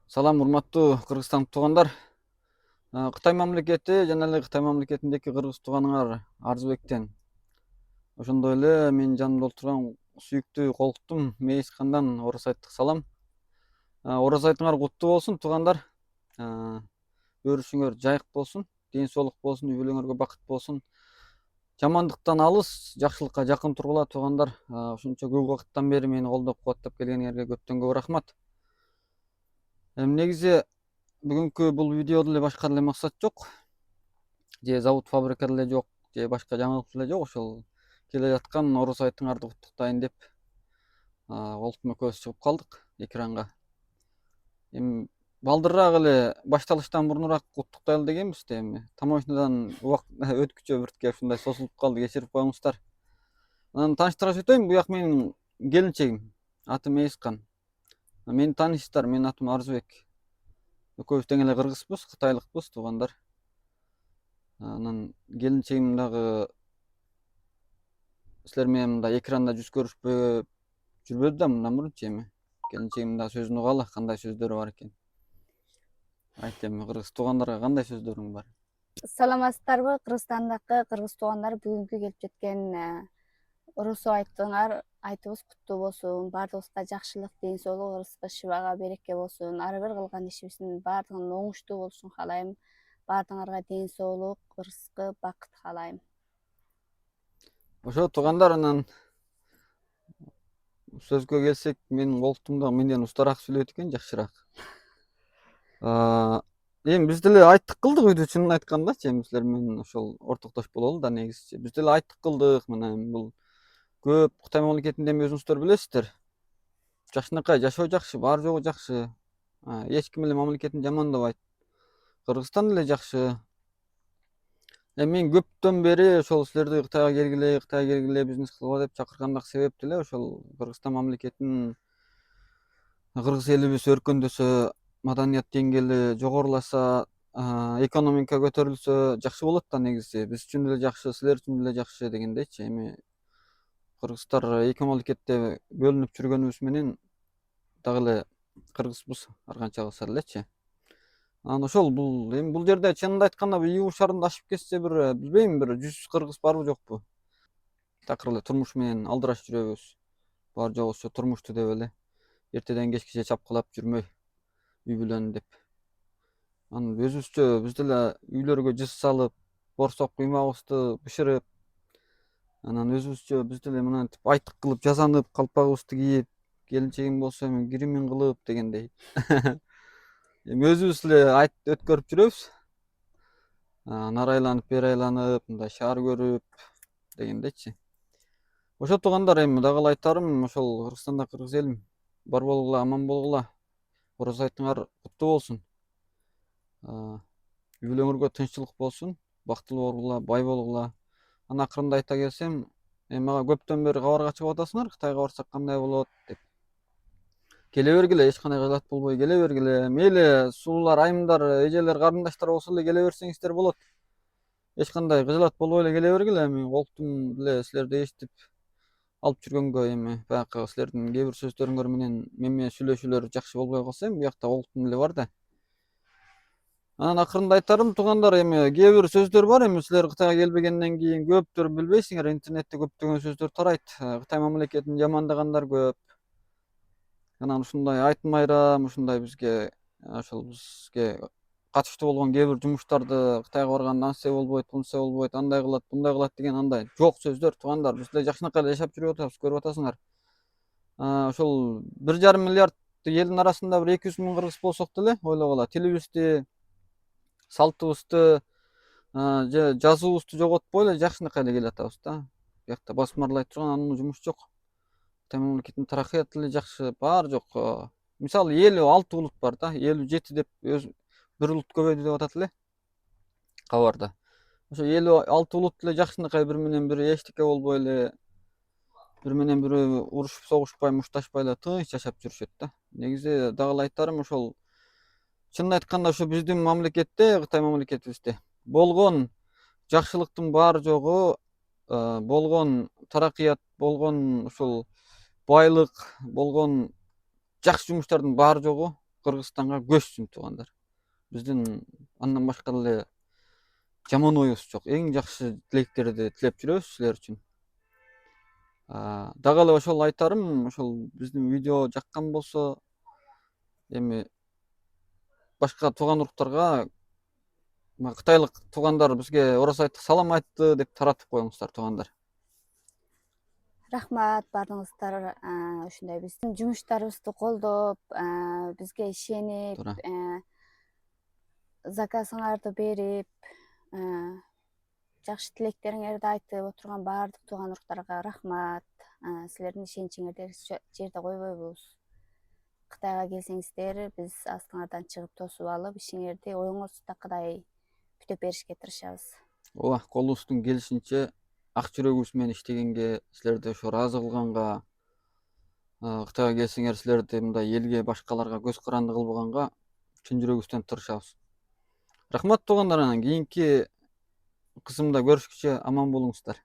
Салам, урматтуу Кыргызстан туугандар. Кытай мамлекети жана эле Кытай мамлекетиндеки кыргыз тууганыңар Арзыбектен. Ошондой эле менин жанымда отурган сүйүктүү колтум Мейискандан Орос айттык салам. Орос айтыңар куттуу болсун туугандар. Өрүшүңөр жайык болсун, ден соолук болсун, үй бүлөңөргө бакыт болсун. Жамандыктан алыс, жакшылыкка жакын тургула туугандар. Ушунча көп убакыттан бери мени колдоп кубаттап келгениңерге көптөн көп рахмат. Негизи бүгүнкү бул видеодо эле башка эле максат жок. Же завод фабрика деле жок, же башка жаңылык деле жок. Ошол келе жаткан Орос айтыңарды куттуктайын деп колтум экөөбүз чыгып калдык экранга. Эми балдырраак эле башталыштан мурунураак куттуктайлы дегенбиз да, эми тамошнадан убакыт өткүчө биртке ушундай созулуп калды, кечирип коюңуздар. Анан тааныштырып өтөйүн, бул менин келинчегим, аты Мейискан. Мени тааныйсыздар, менин атым Арзыбек. Экөөбүз тең эле кыргызбыз, кытайлыкпыз туугандар. Анан келинчегим дагы силер менен мындай экранда жүз көрүшпөй жүрбөдү да мындан мурунчу. Эми келинчегим дагы сөзүн угалы, кандай сөздөрү бар экен. Айт, эми кыргыз туугандарга кандай сөздөрүң бар? Саламатсыздарбы Кыргызстандагы кыргыз туугандар, бүгүнкү келип жеткен Орос айтыңар айтыбыз куттуу болсун. Баардыгыбызга жакшылык, ден соолук, ырыскы, шыбага, береке болсун. Ары бир кылган ишибиздин баардыгынын оңуштуу болушун каалайм. Баардыгыңарга ден соолук, ырыскы, бакыт каалайм. Ошо туугандар, анан сөзгө келсек, менин колтум да менден устараак сүйлөйт экен, жакшыраак. Эми биз деле айттык кылдык үйдө, чынын айткандачы. Эми силер менен ошол ортоктош бололу да, негизичи биз деле айттык кылдык. Мына бул көп Кытай мамлекетинде эми өзүңүздөр билесиздер, жакшынакай жашоо жакшы, баары жогу жакшы. Эч ким эле мамлекетин жамандабайт. Кыргызстан деле жакшы. Эми мен көптөн бери ошол силерди Кытайга келгиле, бизнес кылгыла деп чакыргандагы себеп деле ошол Кыргызстан мамлекетинин, кыргыз элибиз өркөндөсө, маданият деңгээли жогоруласа, экономика көтөрүлсө жакшы болот да негизи. Биз үчүн деле жакшы, силер үчүн деле жакшы дегендейчи. Эми кыргыздар эки мамлекетте бөлүнүп жүргөнүбүз менен дагы эле кыргызбыз, ар канча кылса делечи. Анан ошол бул жерде чынында айтканда үй шарында ашып кетсе билбейм, 100 кыргыз барбы жокпу. Такыр эле турмуш менен алдыраш жүрөбүз. Баары жогу ошо турмушту деп эле эртеден кечкиче чапкылап жүрмөй үй бүлөнү деп. Анан өзүбүзчө биз деле үйлөргө жыз салып, борсок куймагыбызды бышырып, анан өзүбүзчө биз деле мынантип айтык кылып, жазанып, калпагыбызды кийип, келинчегим болсо эми гримин кылып дегендей. Эми өзүбүз эле айтып өткөрүп жүрөбүз. Нары айланып, бери айланып, мындай шаар көрүп дегендейчи. Ошо туугандар, эми дагы эле айтарым, ошол Кыргызстанда кыргыз элим бар болгула, аман болгула. Орос айтыңар куттуу болсун. Үй бүлөңөргө тынччылык болсун, бактылуу болгула, бай болгула. Анан акырында айта келсем, эми мага көптөн бери кабарга чыгып атасыңар, Кытайга барсак кандай болот деп. Келе бергиле, эч кандай кыжаат болбой келе бергиле. Мейли сулуулар, айымдар, эжелер, карындаштар болсо эле келе берсеңиздер болот. Эч кандай кыжаат болбой эле келе бергиле. Эми колтум деле силерди эстип алып жүргөнгө, эми баягы силердин кээ бир сөздөрүңөр менен мен менен сүйлөшүүлөр жакшы болбой калса, эми биякта колтум деле бар да. Анан акырында айтарым туугандар, эми кээ бир сөздөр бар, эми силер Кытайга келбегенден кийин көптөр билбейсиңер, интернетте көптөгөн сөздөр тарайт. Кытай мамлекетин жамандагандар көп. Анан ушундай айтмайрам, ушундай бизге катыштуу болгон кээ бир жумуштарды Кытайга барганда антсе болбойт, мынтсе болбойт, андай кылат, мындай кылат деген андай жок сөздөр туугандар. Биз деле жакшынакай эле жашап жүрүп атабыз, көрүп атасыңар. Ошол 1,5 миллиард элдин арасында 200 миң кыргыз болсок деле ойлогула, тилибизди, салтыбызды, же жазуубузду жоготпой эле жакшынакай эле келатабыз да. Биякта басмарлай турган анын жумуш жок. Кытай мамлекетинин тараккыяты деле жакшы, баары жок. Мисалы 56 улут бар да, 57 деп бир улут көбөйдү деп атат эле кабарда. Ошо 56 улут деле жакшынакай бири менен бири эчтеке болбой эле, бири менен бири урушуп согушпай, мушташпай эле тынч жашап жүрүшөт да. Негизи дагы эле айтарым, ошол чынын айтканда ошо биздин мамлекетте, Кытай мамлекетибизде болгон жакшылыктын баары жогу, болгон тараккыят, болгон ушул байлык, болгон жакшы жумуштардын баары жогу Кыргызстанга көчсүн туугандар. Биздин андан башка деле жаман оюбуз жок. Эң жакшы тилектерди тилеп жүрөбүз силер үчүн. Дагы эле ошол айтарым, ошол биздин видео жаккан болсо, эми башка тууган уруктарга кытайлык туугандар бизге орос айттык салам айтты деп таратып коюңуздар туугандар. Рахмат баарыңыздар ушундай биздин жумуштарыбызды колдоп, бизге ишенип, Туура. заказыңарды берип, жакшы тилектериңерди айтып отурган баардык тууган уруктарга рахмат. Силердин ишеничиңерди эч жерде койбойбуз. Кытайга келсеңиздер, биз астыңардан чыгып тосуп алып, ишиңерди оюңузду такыдай бүтөп беришке тырышабыз. Ооба, колубуздун келишинче ак жүрөгүбүз менен иштегенге, силерди ошо ыраазы кылганга, Кытайга келсеңер силерди мындай элге, башкаларга көз каранды кылбаганга чын жүрөгүбүздөн тырышабыз. Рахмат туугандар, анан кийинки кысымда көрүшкүчө аман болуңуздар.